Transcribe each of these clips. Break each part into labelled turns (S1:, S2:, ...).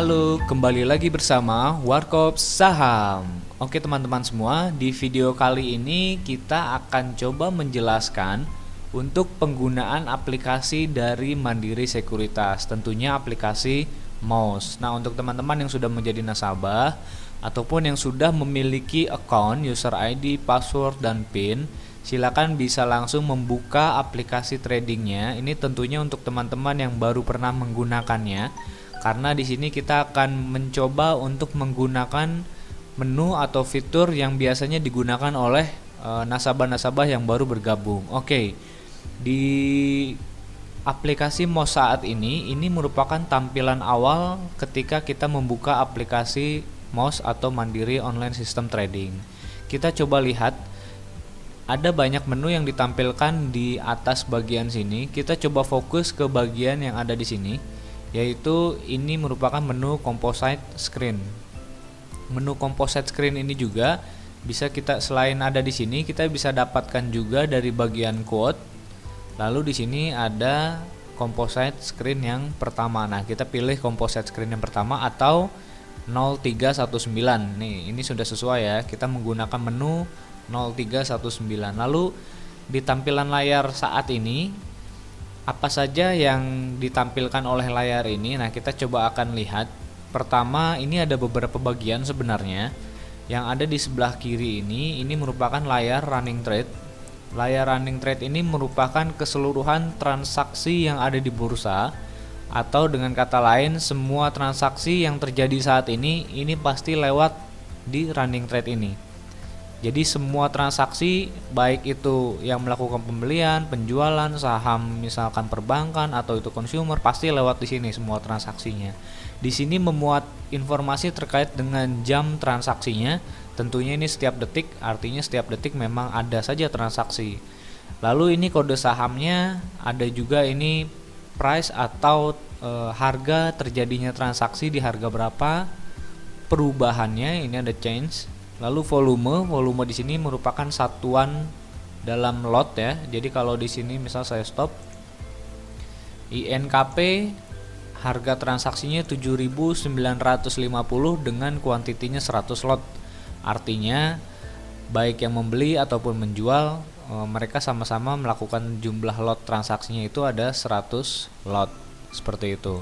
S1: Halo, kembali lagi bersama Warkop Saham. Oke teman-teman semua, di video kali ini kita akan coba menjelaskan untuk penggunaan aplikasi dari Mandiri Sekuritas, tentunya aplikasi MOS. Nah, untuk teman-teman yang sudah menjadi nasabah ataupun yang sudah memiliki account, user ID, password, dan PIN, silakan bisa langsung membuka aplikasi tradingnya. Ini tentunya untuk teman-teman yang baru pernah menggunakannya. Karena di sini kita akan mencoba untuk menggunakan menu atau fitur yang biasanya digunakan oleh nasabah-nasabah yang baru bergabung. Oke. Di aplikasi MOS saat ini merupakan tampilan awal ketika kita membuka aplikasi MOS atau Mandiri Online System Trading. Kita coba lihat, ada banyak menu yang ditampilkan di atas bagian sini. Kita coba fokus ke bagian yang ada di sini, yaitu ini merupakan menu composite screen. Menu composite screen ini juga bisa kita, selain ada di sini, kita bisa dapatkan juga dari bagian quote. Lalu di sini ada composite screen yang pertama. Nah, kita pilih composite screen yang pertama atau 0319. Nih, ini sudah sesuai ya. Kita menggunakan menu 0319. Lalu di tampilan layar saat ini, apa saja yang ditampilkan oleh layar ini? Nah, kita coba akan lihat. Pertama, ini ada beberapa bagian sebenarnya. Yang ada di sebelah kiri ini merupakan layar running trade. Layar running trade ini merupakan keseluruhan transaksi yang ada di bursa, atau dengan kata lain, semua transaksi yang terjadi saat ini pasti lewat di running trade ini. Jadi semua transaksi, baik itu yang melakukan pembelian, penjualan, saham misalkan perbankan atau itu consumer, pasti lewat di sini semua transaksinya. Di sini memuat informasi terkait dengan jam transaksinya. Tentunya ini setiap detik, artinya setiap detik memang ada saja transaksi. Lalu ini kode sahamnya, ada juga ini price atau harga terjadinya transaksi di harga berapa, perubahannya, ini ada change. Lalu volume di sini merupakan satuan dalam lot ya. Jadi kalau di sini misal saya stop, INKP harga transaksinya 7.950 dengan kuantitinya 100 lot. Artinya baik yang membeli ataupun menjual, mereka sama-sama melakukan jumlah lot transaksinya itu ada 100 lot, seperti itu.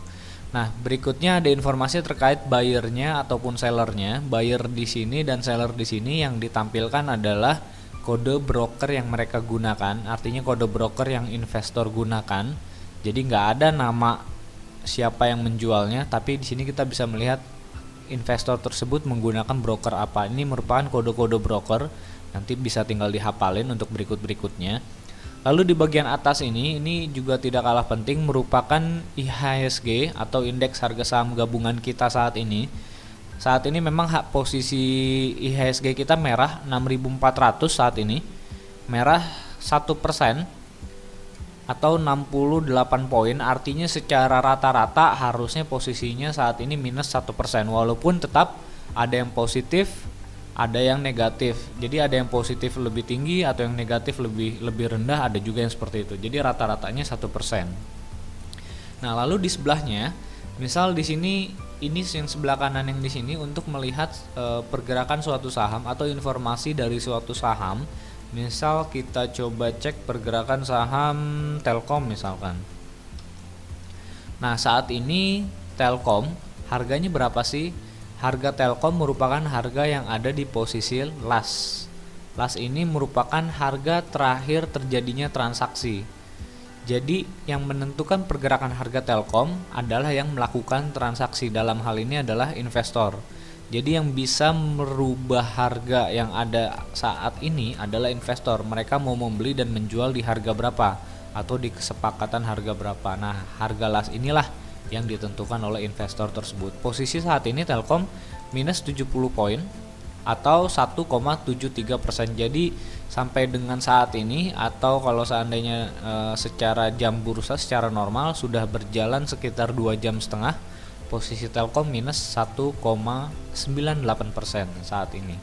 S1: Nah, berikutnya ada informasi terkait buyernya ataupun sellernya. Buyer di sini dan seller di sini yang ditampilkan adalah kode broker yang mereka gunakan, artinya kode broker yang investor gunakan. Jadi nggak ada nama siapa yang menjualnya, tapi di sini kita bisa melihat investor tersebut menggunakan broker apa. Ini merupakan kode-kode broker. Nanti bisa tinggal dihafalin untuk berikut-berikutnya. Lalu di bagian atas ini juga tidak kalah penting, merupakan IHSG atau indeks harga saham gabungan kita saat ini. Saat ini memang posisi IHSG kita merah 6.400 saat ini. Merah 1% atau 68 poin, artinya secara rata-rata harusnya posisinya saat ini minus 1%, walaupun tetap ada yang positif, ada yang negatif. Jadi ada yang positif lebih tinggi atau yang negatif lebih rendah, ada juga yang seperti itu. Jadi rata-ratanya 1%. Nah, lalu di sebelahnya, misal di sini ini yang sebelah kanan yang di sini untuk melihat pergerakan suatu saham atau informasi dari suatu saham. Misal kita coba cek pergerakan saham Telkom misalkan. Nah, saat ini Telkom harganya berapa sih? Harga Telkom merupakan harga yang ada di posisi last. Last ini merupakan harga terakhir terjadinya transaksi. Jadi yang menentukan pergerakan harga Telkom adalah yang melakukan transaksi. Dalam hal ini adalah investor. Jadi yang bisa merubah harga yang ada saat ini adalah investor. Mereka mau membeli dan menjual di harga berapa atau di kesepakatan harga berapa. Nah, harga last inilah yang ditentukan oleh investor tersebut. Posisi saat ini Telkom minus 70 poin atau 1,73%. Jadi sampai dengan saat ini, atau kalau seandainya secara jam bursa secara normal sudah berjalan sekitar 2,5 jam, posisi Telkom minus 1,98% saat ini.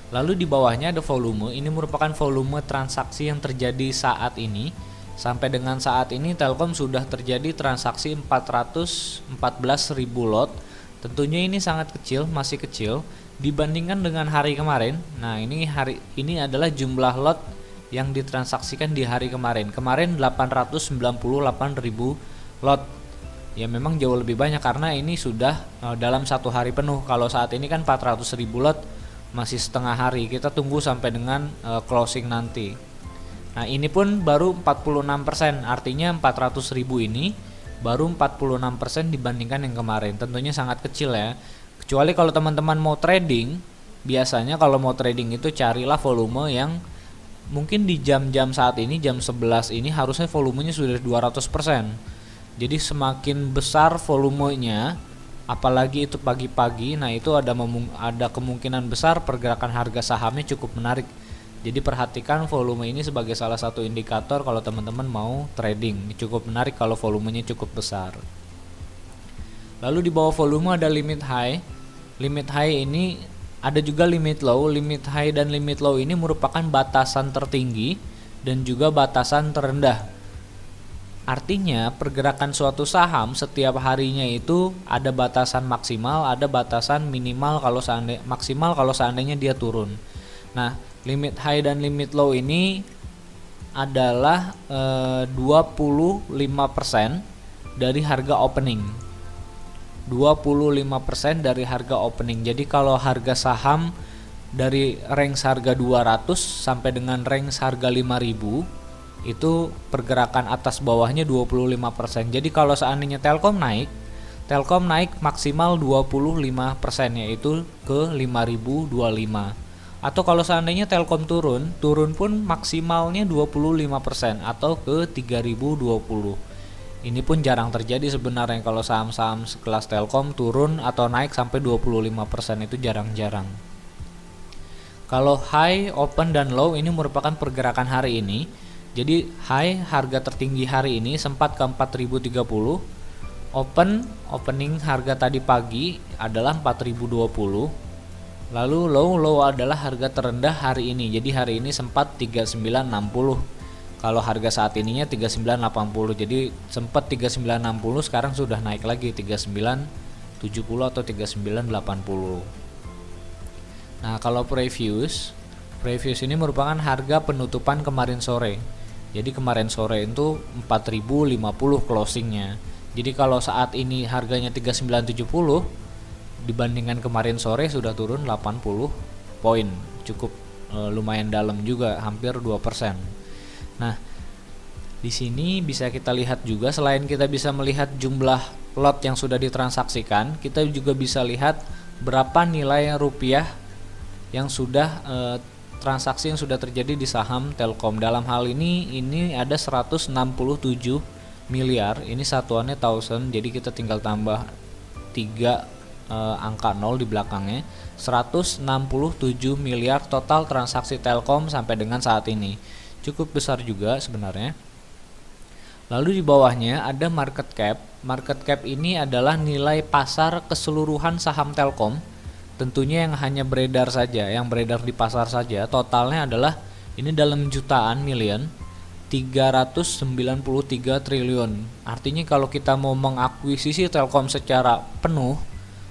S1: Lalu di bawahnya ada volume. Ini merupakan volume transaksi yang terjadi saat ini. Sampai dengan saat ini Telkom sudah terjadi transaksi 414.000 lot. Tentunya ini sangat kecil, masih kecil dibandingkan dengan hari kemarin. Nah, ini adalah jumlah lot yang ditransaksikan di hari kemarin. Kemarin 898.000 lot. Ya memang jauh lebih banyak karena ini sudah dalam satu hari penuh. Kalau saat ini kan 400.000 lot masih setengah hari. Kita tunggu sampai dengan closing nanti. Nah, ini pun baru 46%, artinya 400.000 ini baru 46% dibandingkan yang kemarin. Tentunya sangat kecil ya. Kecuali kalau teman-teman mau trading, biasanya kalau mau trading itu carilah volume yang mungkin di jam-jam saat ini, jam 11 ini harusnya volumenya sudah 200%. Jadi semakin besar volumenya, apalagi itu pagi-pagi, nah itu ada kemungkinan besar pergerakan harga sahamnya cukup menarik. Jadi perhatikan volume ini sebagai salah satu indikator kalau teman-teman mau trading. Cukup menarik kalau volumenya cukup besar. Lalu di bawah volume ada limit high. Limit high ini ada juga limit low. Limit high dan limit low ini merupakan batasan tertinggi dan juga batasan terendah. Artinya pergerakan suatu saham setiap harinya itu ada batasan maksimal, ada batasan minimal maksimal kalau seandainya dia turun. Nah, limit high dan limit low ini adalah 25% dari harga opening. 25% dari harga opening. Jadi kalau harga saham dari range harga 200 sampai dengan range harga 5000 itu pergerakan atas bawahnya 25%. Jadi kalau seandainya Telkom naik maksimal 25%, yaitu ke 5025. Atau kalau seandainya Telkom turun pun maksimalnya 25% atau ke 3020. Ini pun jarang terjadi sebenarnya kalau saham-saham sekelas Telkom turun atau naik sampai 25%, itu jarang-jarang. Kalau high, open, dan low ini merupakan pergerakan hari ini. Jadi high, harga tertinggi hari ini sempat ke 4030. Opening harga tadi pagi adalah 4020. Lalu low adalah harga terendah hari ini. Jadi hari ini sempat 3960. Kalau harga saat ininya 3980. Jadi sempat 3960, sekarang sudah naik lagi 3970 atau 3980. Nah, kalau previous ini merupakan harga penutupan kemarin sore. Jadi kemarin sore itu 4050 closingnya. Jadi kalau saat ini harganya 3970, dibandingkan kemarin sore sudah turun 80 poin. Cukup lumayan dalam juga, hampir 2%. Nah, di sini bisa kita lihat juga, selain kita bisa melihat jumlah lot yang sudah ditransaksikan, kita juga bisa lihat berapa nilai rupiah yang sudah transaksi yang sudah terjadi di saham Telkom. Dalam hal ini ada 167 miliar. Ini satuannya thousand, jadi kita tinggal tambah 3 angka 0 di belakangnya. 167 miliar total transaksi Telkom sampai dengan saat ini. Cukup besar juga sebenarnya. Lalu di bawahnya ada market cap. Market cap ini adalah nilai pasar keseluruhan saham Telkom. Tentunya yang hanya beredar saja, yang beredar di pasar saja. Totalnya adalah, ini dalam jutaan miliar, 393 triliun. Artinya kalau kita mau mengakuisisi Telkom secara penuh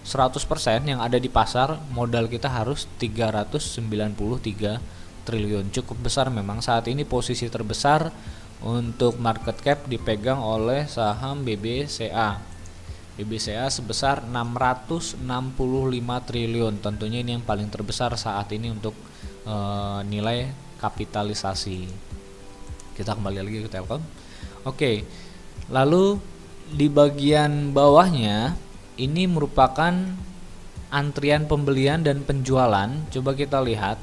S1: 100% yang ada di pasar, modal kita harus 393 triliun. Cukup besar memang. Saat ini posisi terbesar untuk market cap dipegang oleh saham BBCA. BBCA sebesar 665 triliun. Tentunya ini yang paling terbesar saat ini untuk nilai kapitalisasi. Kita kembali lagi ke Telkom. Oke. Lalu di bagian bawahnya ini merupakan antrian pembelian dan penjualan. Coba kita lihat.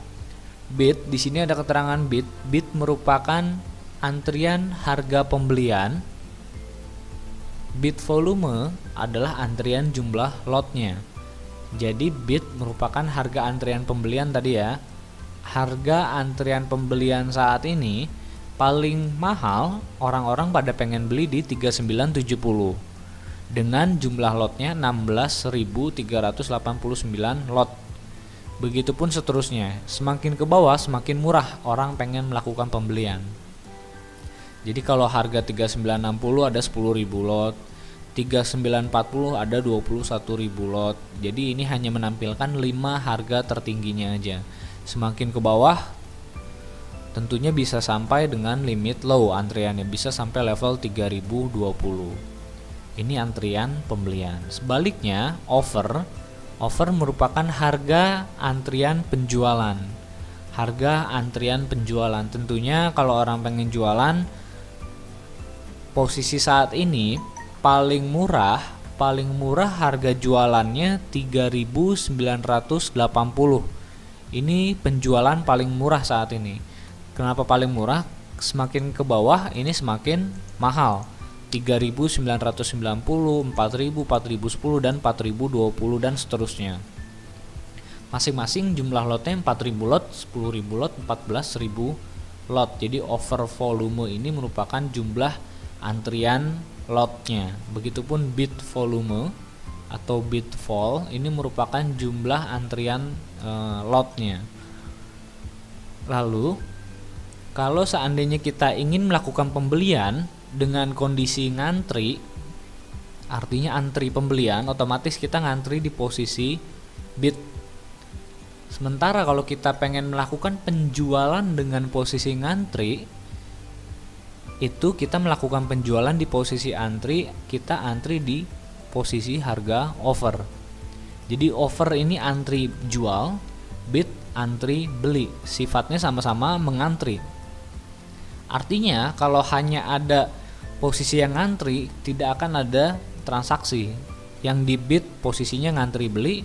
S1: Bid, di sini ada keterangan bid. Bid merupakan antrian harga pembelian. Bid volume adalah antrian jumlah lotnya. Jadi bid merupakan harga antrian pembelian tadi ya. Harga antrian pembelian saat ini paling mahal, orang-orang pada pengen beli di 3970 dengan jumlah lotnya 16.389 lot. Begitupun seterusnya, semakin ke bawah semakin murah orang pengen melakukan pembelian. Jadi kalau harga 3960 ada 10.000 lot, 3940 ada 21.000 lot. Jadi ini hanya menampilkan 5 harga tertingginya aja. Semakin ke bawah tentunya bisa sampai dengan limit low antriannya, bisa sampai level 3020. Ini antrian pembelian. Sebaliknya offer merupakan harga antrian penjualan. Harga antrian penjualan. Tentunya kalau orang pengen jualan, posisi saat ini paling murah harga jualannya 3.980. Ini penjualan paling murah saat ini. Kenapa paling murah? Semakin ke bawah ini semakin mahal. 3.990, 4.000, 4.010 dan 4.020 dan seterusnya. Masing-masing jumlah lotnya 4.000 lot, 10.000 lot, 14.000 lot. Jadi over volume ini merupakan jumlah antrian lotnya. Begitupun bid volume atau bid vol ini merupakan jumlah antrian lotnya. Lalu kalau seandainya kita ingin melakukan pembelian dengan kondisi ngantri, artinya antri pembelian, otomatis kita ngantri di posisi bid. Sementara kalau kita pengen melakukan penjualan dengan posisi ngantri, itu kita melakukan penjualan di posisi antri, kita antri di posisi harga offer. Jadi offer ini antri jual, bid antri beli, sifatnya sama-sama mengantri. Artinya kalau hanya ada posisi yang ngantri, tidak akan ada transaksi. Yang di bid posisinya ngantri beli,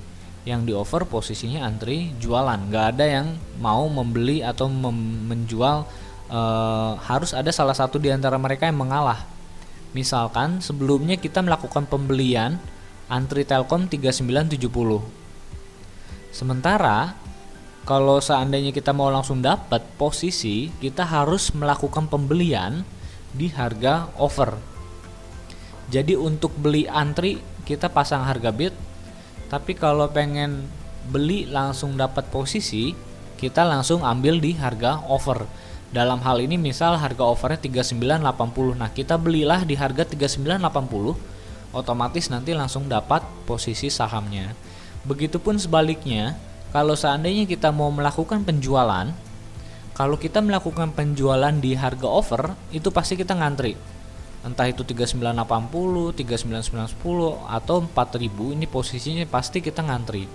S1: yang di offer posisinya antri jualan. Nggak ada yang mau membeli atau menjual, harus ada salah satu di antara mereka yang mengalah. Misalkan sebelumnya kita melakukan pembelian antri Telkom 3970. Sementara kalau seandainya kita mau langsung dapat posisi, kita harus melakukan pembelian di harga offer. Jadi untuk beli antri kita pasang harga bid, tapi kalau pengen beli langsung dapat posisi, kita langsung ambil di harga offer. Dalam hal ini misal harga offernya 3980. Nah, kita belilah di harga 3980, otomatis nanti langsung dapat posisi sahamnya. Begitupun sebaliknya, kalau seandainya kita mau melakukan penjualan, kalau kita melakukan penjualan di harga offer, itu pasti kita ngantri. Entah itu 3980, 39910 atau 4000, ini posisinya pasti kita ngantri.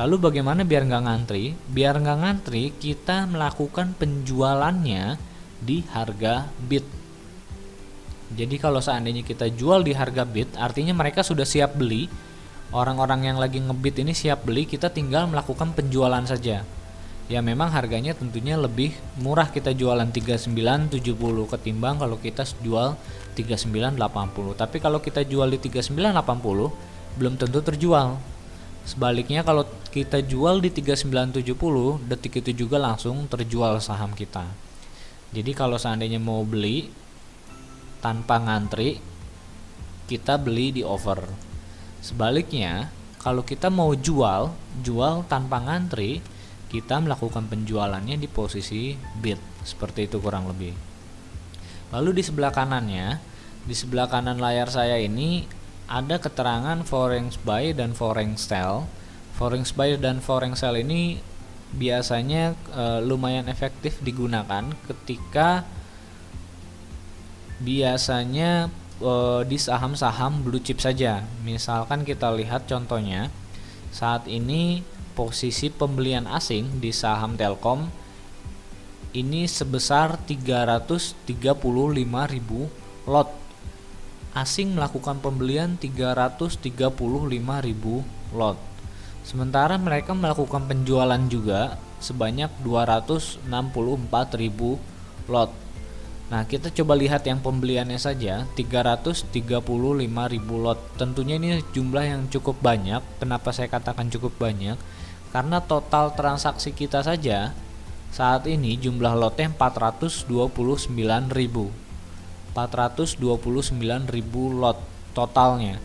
S1: Lalu bagaimana biar nggak ngantri? Biar nggak ngantri, kita melakukan penjualannya di harga bid. Jadi kalau seandainya kita jual di harga bid, artinya mereka sudah siap beli. Orang-orang yang lagi ngebid ini siap beli, kita tinggal melakukan penjualan saja. Ya memang harganya tentunya lebih murah kita jualan 3970 ketimbang kalau kita jual 3980. Tapi kalau kita jual di 3980 belum tentu terjual. Sebaliknya kalau kita jual di 3970, detik itu juga langsung terjual saham kita. Jadi kalau seandainya mau beli tanpa ngantri, kita beli di offer. Sebaliknya, kalau kita mau jual tanpa ngantri, kita melakukan penjualannya di posisi bid. Seperti itu kurang lebih. Lalu di sebelah kanannya, di sebelah kanan layar saya ini ada keterangan forex buy dan forex sell. Forex buy dan forex sell ini biasanya lumayan efektif digunakan ketika biasanya di saham-saham blue chip saja. Misalkan kita lihat contohnya, saat ini posisi pembelian asing di saham Telkom ini sebesar 335.000 lot. Asing melakukan pembelian 335.000 lot. Sementara mereka melakukan penjualan juga sebanyak 264.000 lot. Nah, kita coba lihat yang pembeliannya saja, 335.000 lot. Tentunya ini jumlah yang cukup banyak. Kenapa saya katakan cukup banyak? Karena total transaksi kita saja saat ini jumlah lotnya 429.000 lot totalnya.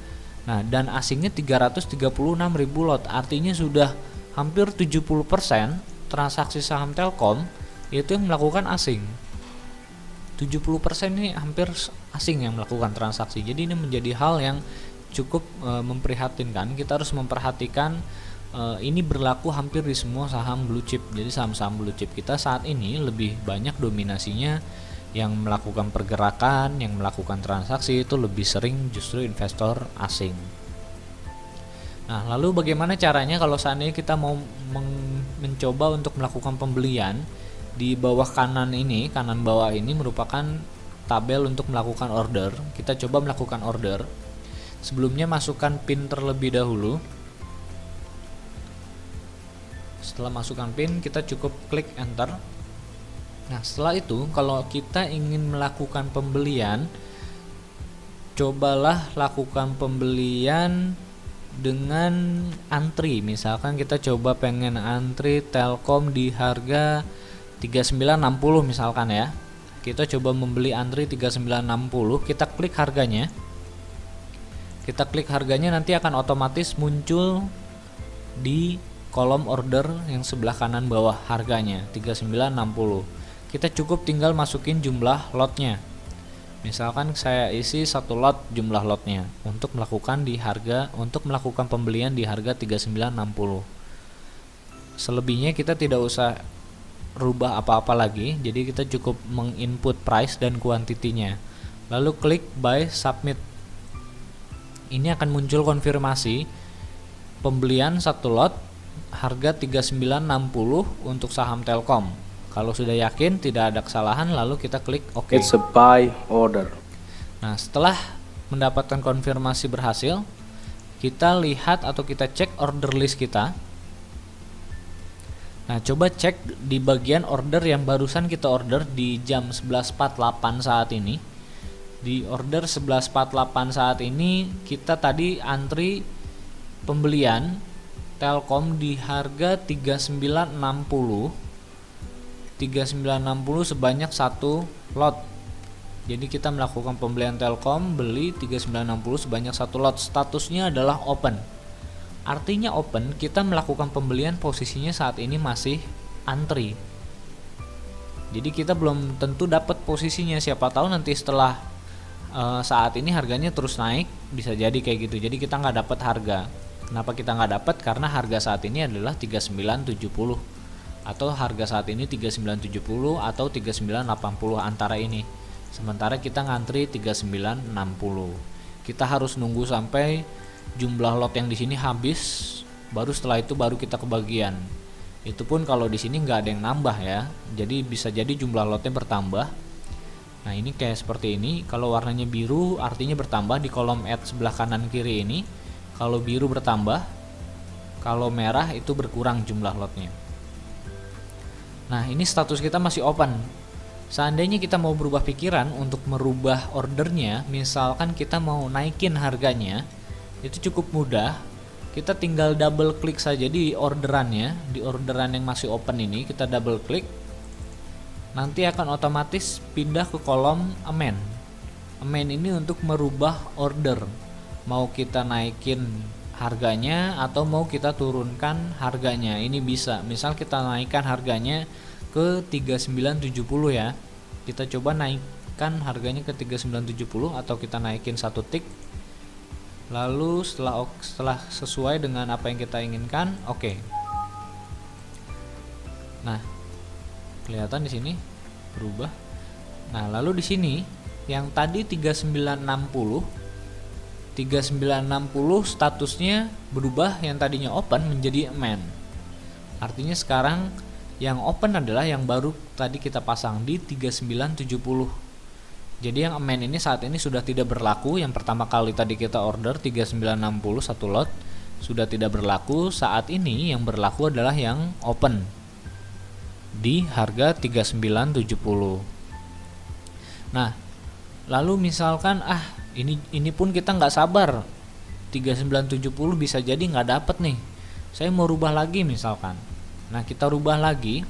S1: Nah, dan asingnya 336.000 lot. Artinya sudah hampir 70% transaksi saham Telkom itu yang melakukan asing. 70% ini hampir asing yang melakukan transaksi. Jadi ini menjadi hal yang cukup memprihatinkan. Kita harus memperhatikan ini berlaku hampir di semua saham blue chip. Jadi saham-saham blue chip kita saat ini lebih banyak dominasinya yang melakukan pergerakan, yang melakukan transaksi itu lebih sering justru investor asing. Nah, lalu bagaimana caranya kalau seandainya kita mau mencoba untuk melakukan pembelian? Di bawah kanan ini, kanan bawah ini merupakan tabel untuk melakukan order. Kita coba melakukan order. Sebelumnya masukkan PIN terlebih dahulu. Setelah masukkan PIN, kita cukup klik enter. Nah, setelah itu kalau kita ingin melakukan pembelian, cobalah lakukan pembelian dengan antri. Misalkan kita coba pengen antri Telkom di harga 3960 misalkan ya. Kita coba membeli antri 3960, kita klik harganya. Kita klik harganya, nanti akan otomatis muncul di kolom order yang sebelah kanan bawah harganya 3960. Kita cukup tinggal masukin jumlah lotnya. Misalkan saya isi 1 lot jumlah lotnya untuk melakukan pembelian di harga 3960. Selebihnya kita tidak usah rubah apa-apa lagi, jadi kita cukup menginput price dan kuantitinya, lalu klik buy submit. Ini akan muncul konfirmasi pembelian 1 lot harga 3960 untuk saham Telkom. Kalau sudah yakin tidak ada kesalahan, lalu kita klik OK.
S2: It's a buy order.
S1: Nah, setelah mendapatkan konfirmasi berhasil, kita lihat atau kita cek order list kita. Nah, coba cek di bagian order yang barusan kita order di jam 11.48 saat ini. Di order 11.48 saat ini kita tadi antri pembelian Telkom di harga 3960. 3960 sebanyak 1 lot. Jadi kita melakukan pembelian Telkom, beli 3960 sebanyak 1 lot. Statusnya adalah open. Artinya open, kita melakukan pembelian posisinya saat ini masih antri. Jadi kita belum tentu dapat posisinya, siapa tahu nanti setelah saat ini harganya terus naik, bisa jadi kayak gitu. Jadi kita nggak dapat harga. Kenapa kita nggak dapat? Karena harga saat ini adalah 3970 atau harga saat ini 3970 atau 3980 antara ini. Sementara kita ngantri 3960. Kita harus nunggu sampai jumlah lot yang di sini habis, baru setelah itu baru kita kebagian. Itu pun kalau di sini nggak ada yang nambah ya, jadi bisa jadi jumlah lotnya bertambah. Nah, ini kayak seperti ini. Kalau warnanya biru artinya bertambah di kolom add sebelah kanan kiri ini. Kalau biru bertambah, kalau merah itu berkurang jumlah lotnya. Nah, ini status kita masih open. Seandainya kita mau berubah pikiran untuk merubah ordernya, misalkan kita mau naikin harganya, itu cukup mudah. Kita tinggal double klik saja di orderannya, di orderan yang masih open ini kita double klik. Nanti akan otomatis pindah ke kolom amend. Amend ini untuk merubah order. Mau kita naikin harganya atau mau kita turunkan harganya. Ini bisa. Misal kita naikkan harganya ke 3970 ya. Kita coba naikkan harganya ke 3970 atau kita naikin 1 tik. Lalu setelah sesuai dengan apa yang kita inginkan, oke. Nah, kelihatan di sini berubah. Nah, lalu di sini yang tadi 3960 statusnya berubah, yang tadinya open menjadi amend. Artinya sekarang yang open adalah yang baru tadi kita pasang di 3970. Jadi yang amend ini saat ini sudah tidak berlaku. Yang pertama kali tadi kita order 3960 1 lot sudah tidak berlaku. Saat ini yang berlaku adalah yang open di harga 3970. Nah, lalu misalkan ini pun kita nggak sabar, 3970 bisa jadi nggak dapet nih, saya mau rubah lagi misalkan. Nah, kita rubah lagi,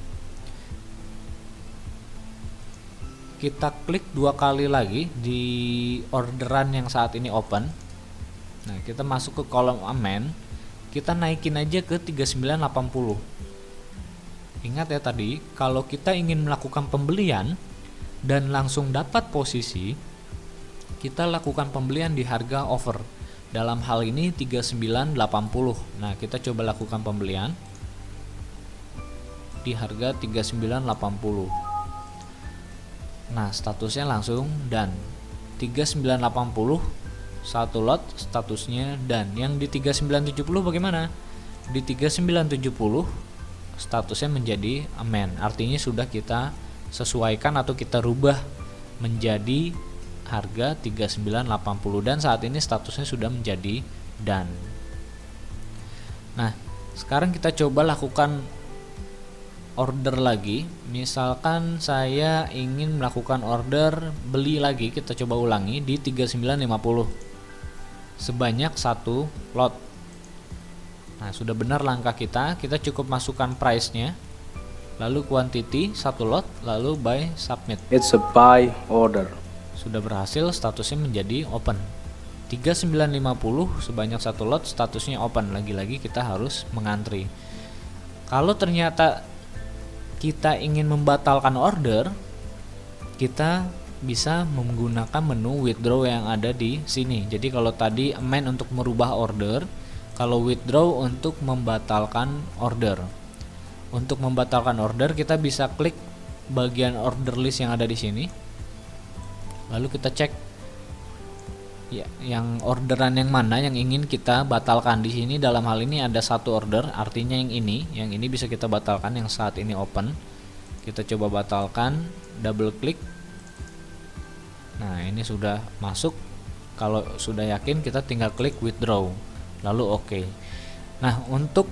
S1: kita klik 2 kali lagi di orderan yang saat ini open. Nah, kita masuk ke kolom amend, kita naikin aja ke 3980. Ingat ya tadi, kalau kita ingin melakukan pembelian dan langsung dapat posisi, kita lakukan pembelian di harga offer. Dalam hal ini 3980. Nah, kita coba lakukan pembelian di harga 3980. Nah, statusnya langsung dan 3980 satu lot statusnya dan. Yang di 3970 bagaimana? Di 3970 statusnya menjadi amen, artinya sudah kita sesuaikan atau kita rubah menjadi harga 3980 dan saat ini statusnya sudah menjadi dan. Nah, sekarang kita coba lakukan order lagi. Misalkan saya ingin melakukan order beli lagi, kita coba ulangi di 3950 sebanyak satu lot. Nah, sudah benar langkah kita cukup masukkan price-nya, lalu quantity satu lot, lalu buy submit.
S2: It's a buy order.
S1: Sudah berhasil, statusnya menjadi open. 3950 sebanyak satu lot, statusnya open. Lagi-lagi kita harus mengantri. Kalau ternyata kita ingin membatalkan order, kita bisa menggunakan menu withdraw yang ada di sini. Jadi kalau tadi amend untuk merubah order, kalau withdraw untuk membatalkan order. Untuk membatalkan order kita bisa klik bagian order list yang ada di sini. Lalu kita cek ya, yang orderan yang mana yang ingin kita batalkan. Di sini dalam hal ini ada satu order, artinya yang ini bisa kita batalkan, yang saat ini open. Kita coba batalkan, double klik. Nah, ini sudah masuk. Kalau sudah yakin kita tinggal klik withdraw, lalu oke. Nah, untuk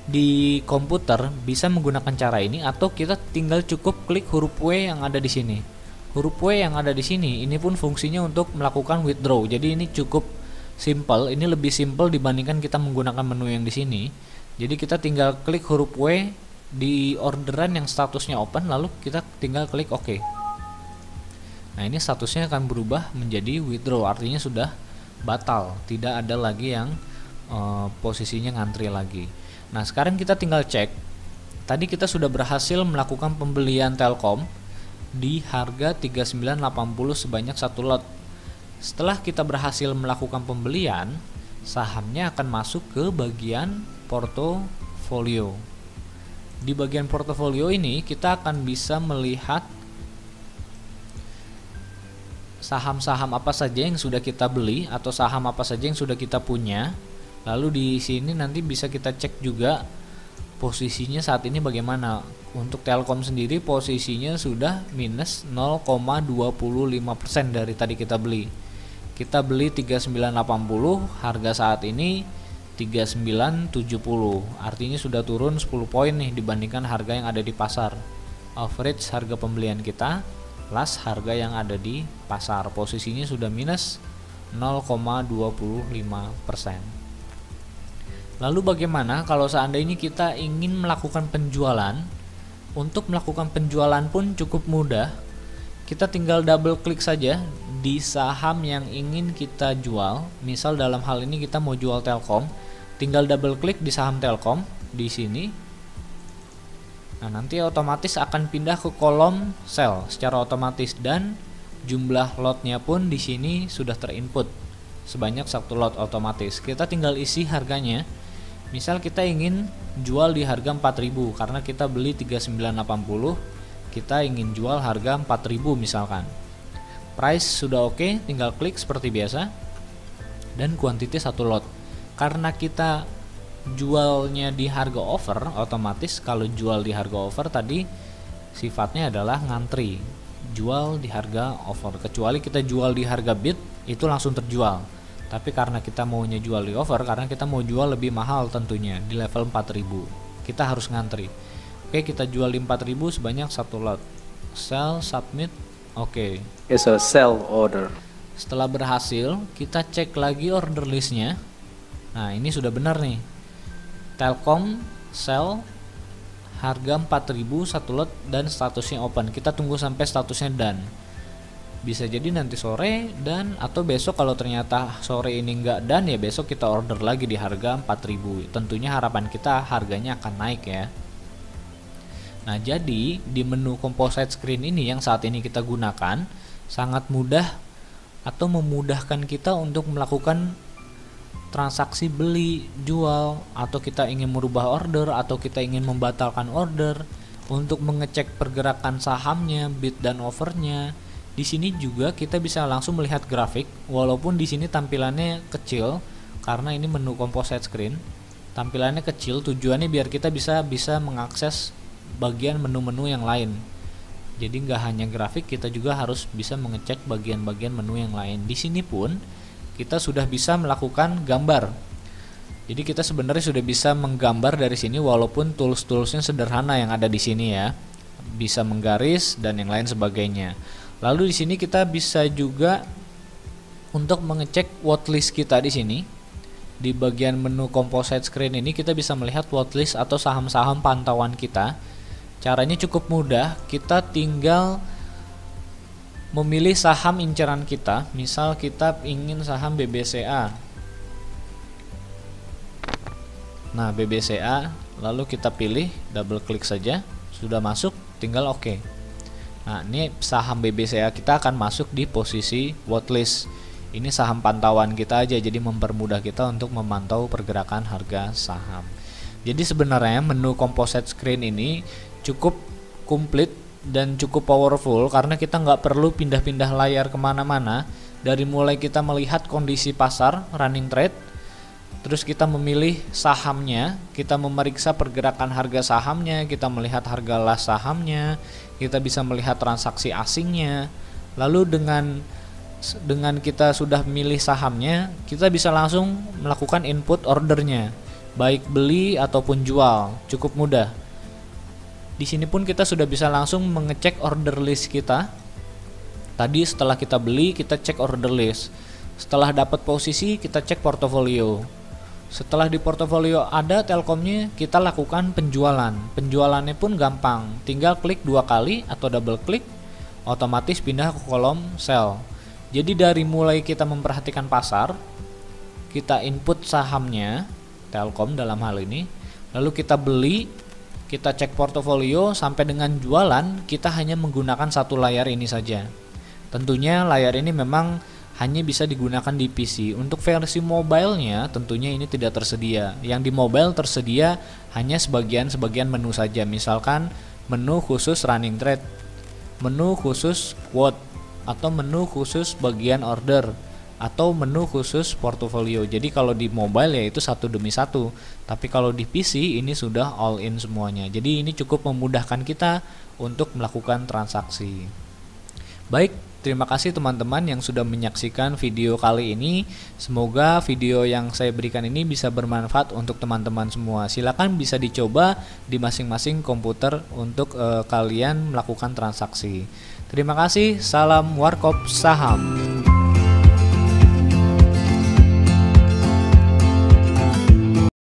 S1: di komputer bisa menggunakan cara ini, atau kita tinggal cukup klik huruf W yang ada di sini. Huruf W yang ada di sini ini pun fungsinya untuk melakukan withdraw. Jadi ini cukup simple, ini lebih simple dibandingkan kita menggunakan menu yang di sini. Jadi kita tinggal klik huruf W di orderan yang statusnya open, lalu kita tinggal klik OK. Nah, ini statusnya akan berubah menjadi withdraw, artinya sudah batal, tidak ada lagi yang posisinya ngantri lagi. Nah, sekarang kita tinggal cek. Tadi kita sudah berhasil melakukan pembelian Telkom di harga 3980 sebanyak satu lot. Setelah kita berhasil melakukan pembelian, sahamnya akan masuk ke bagian portofolio. Di bagian portofolio ini kita akan bisa melihat saham-saham apa saja yang sudah kita beli atau saham apa saja yang sudah kita punya. Lalu di sini nanti bisa kita cek juga posisinya saat ini bagaimana. Untuk Telkom sendiri posisinya sudah minus 0,25% dari tadi kita beli. Kita beli 3980, harga saat ini 3970. Artinya sudah turun 10 poin nih dibandingkan harga yang ada di pasar. Average harga pembelian kita plus harga yang ada di pasar, posisinya sudah minus 0,25%. Lalu bagaimana kalau seandainya kita ingin melakukan penjualan? Untuk melakukan penjualan pun cukup mudah. Kita tinggal double klik saja di saham yang ingin kita jual. Misal dalam hal ini kita mau jual Telkom, tinggal double klik di saham Telkom di sini. Nah, nanti otomatis akan pindah ke kolom sell secara otomatis dan jumlah lotnya pun di sini sudah terinput sebanyak satu lot otomatis. Kita tinggal isi harganya. Misal kita ingin jual di harga 4000 karena kita beli 3980, kita ingin jual harga 4000 misalkan. Price sudah oke, tinggal klik seperti biasa dan quantity satu lot. Karena kita jualnya di harga offer, otomatis kalau jual di harga offer tadi sifatnya adalah ngantri, jual di harga offer. Kecuali kita jual di harga bid, itu langsung terjual. Tapi karena kita maunya jual di offer, karena kita mau jual lebih mahal tentunya di level 4000, kita harus ngantri. Oke, kita jual di 4000 sebanyak satu lot. Sell, submit, oke.
S2: It's a sell order.
S1: Setelah berhasil, kita cek lagi order listnya. Nah, ini sudah benar nih. Telkom sell harga 4000 satu lot dan statusnya open. Kita tunggu sampai statusnya done. Bisa jadi nanti sore dan atau besok. Kalau ternyata sore ini enggak done, ya besok kita order lagi di harga 4000. Tentunya harapan kita harganya akan naik ya. Nah, jadi di menu composite screen ini yang saat ini kita gunakan sangat mudah atau memudahkan kita untuk melakukan transaksi beli, jual, atau kita ingin merubah order, atau kita ingin membatalkan order, untuk mengecek pergerakan sahamnya, bid dan overnya. Di sini juga kita bisa langsung melihat grafik, walaupun di sini tampilannya kecil karena ini menu composite screen. Tampilannya kecil tujuannya biar kita bisa mengakses bagian menu-menu yang lain. Jadi nggak hanya grafik, kita juga harus bisa mengecek bagian-bagian menu yang lain. Di sini pun kita sudah bisa melakukan gambar. Jadi kita sebenarnya sudah bisa menggambar dari sini, walaupun tools-toolsnya sederhana yang ada di sini ya. Bisa menggaris dan yang lain sebagainya. Lalu di sini kita bisa juga untuk mengecek watchlist kita di sini. Di bagian menu composite screen ini kita bisa melihat watchlist atau saham-saham pantauan kita. Caranya cukup mudah, kita tinggal memilih saham inceran kita. Misal kita ingin saham BBCA. Nah, BBCA, lalu kita pilih, double klik saja, sudah masuk, tinggal oke. Nah, ini saham BBCA kita akan masuk di posisi watchlist. Ini saham pantauan kita aja, jadi mempermudah kita untuk memantau pergerakan harga saham. Jadi sebenarnya menu composite screen ini cukup komplit dan cukup powerful karena kita nggak perlu pindah-pindah layar kemana-mana. Dari mulai kita melihat kondisi pasar, running trade, terus kita memilih sahamnya, kita memeriksa pergerakan harga sahamnya, kita melihat harga las sahamnya, kita bisa melihat transaksi asingnya. Lalu dengan kita sudah milih sahamnya, kita bisa langsung melakukan input ordernya, baik beli ataupun jual, cukup mudah. Di sini pun kita sudah bisa langsung mengecek order list kita. Tadi setelah kita beli, kita cek order list. Setelah dapat posisi, kita cek portofolio. Setelah di portofolio ada Telkomnya, kita lakukan penjualan. Penjualannya pun gampang, tinggal klik 2 kali atau double klik, otomatis pindah ke kolom sell. Jadi dari mulai kita memperhatikan pasar, kita input sahamnya, Telkom dalam hal ini, lalu kita beli, kita cek portofolio, sampai dengan jualan, kita hanya menggunakan satu layar ini saja. Tentunya layar ini memang hanya bisa digunakan di PC. Untuk versi mobilenya tentunya ini tidak tersedia. Yang di mobile tersedia hanya sebagian menu saja. Misalkan menu khusus running trade, menu khusus quote, atau menu khusus bagian order, atau menu khusus portofolio. Jadi kalau di mobile ya itu satu demi satu, tapi kalau di PC ini sudah all in semuanya. Jadi ini cukup memudahkan kita untuk melakukan transaksi. Baik, terima kasih teman-teman yang sudah menyaksikan video kali ini. Semoga video yang saya berikan ini bisa bermanfaat untuk teman-teman semua. Silakan bisa dicoba di masing-masing komputer untuk kalian melakukan transaksi. Terima kasih, salam Warkop Saham.